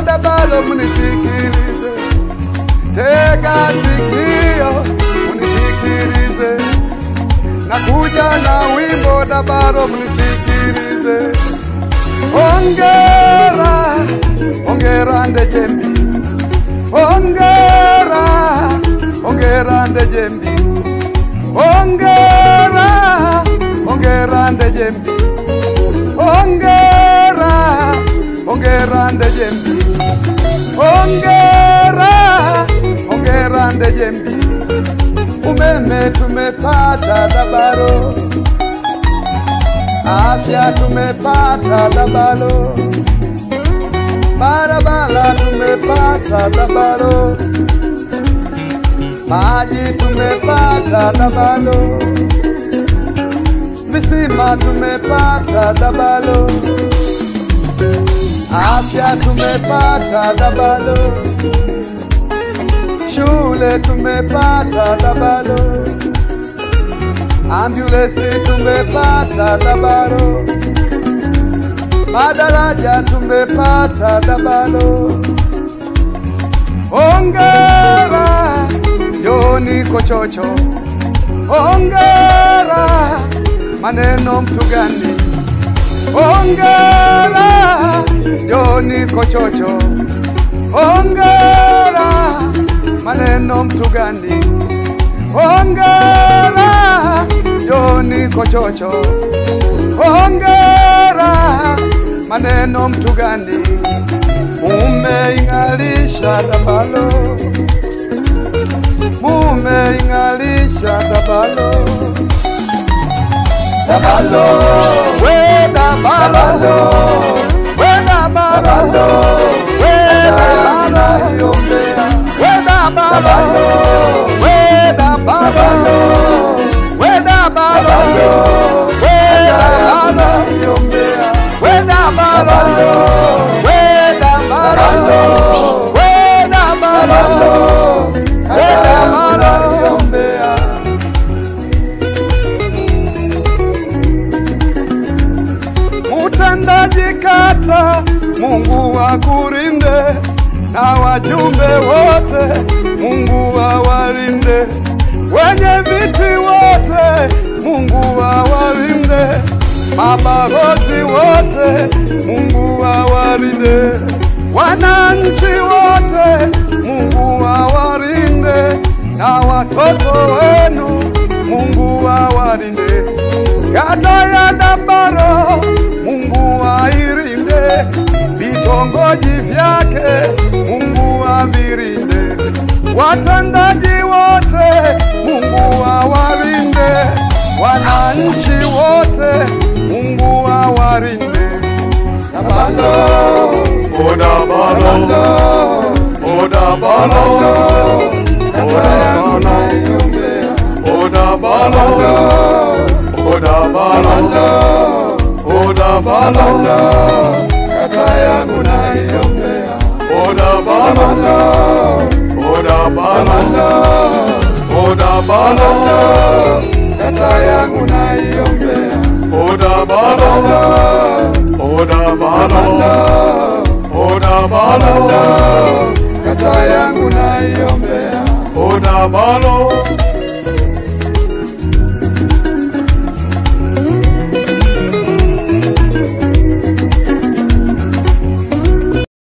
dabalo munisikilize, tega sikio munisikilize, nakuja na wimbo dabalo munisikilize. Hongera, hongera Ndejembi, hongera, hongera Ndejembi, hongera, hongera Ndejembi, hongera, hongera Ndejembi, hongera, hongera Ndejembi. Umeme tumepata dabalo, afya tumepata dabalo, barabara tumepata dabalo, maji tumepata dabalo, visima tumepata dabalo, afya tumepata dabalo, shule tumepata dabalo, ambulance tumepata dabalo, madaraja tumepata dabalo. Hongera John Kochocho, hongera maneno Mtugani, hongera John Kochocho, hongera maneno Mtugani, hongera John Kochocho, hongera maneno Mtugani. Mumeingalisha dabalo, mumeingalisha dabalo, dabalo, we dabalo, we dabalo, we dabalo, we dabalo, we dabalo, we dabalo, we dabalo, we dabalo, Mutendaji kata, Mungu akulinde, na wajumbe wote Mungu awalinde, wenye viti wote Mungu awalinde, mabalozi wote Mungu awalinde, wananchi wote Mungu awalinde, na watoto wenu Mungu awalinde. Kata ya Dabaro Mungu ailinde, vitongoji vyake Mungu avilinde, watendaji wote Mungu awalinde, wananchi wote Mungu awalinde. Dabalo, o dabalo, o dabalo, kata yangu naiombea. O dabalo, o dabalo, o dabalo, kata yangu naiombea. O dabalo, o dabalo, o dabalo, kata yangu naiombea. O dabalo, o dabalo, o dabalo, kata yangu naiombea. O dabalo.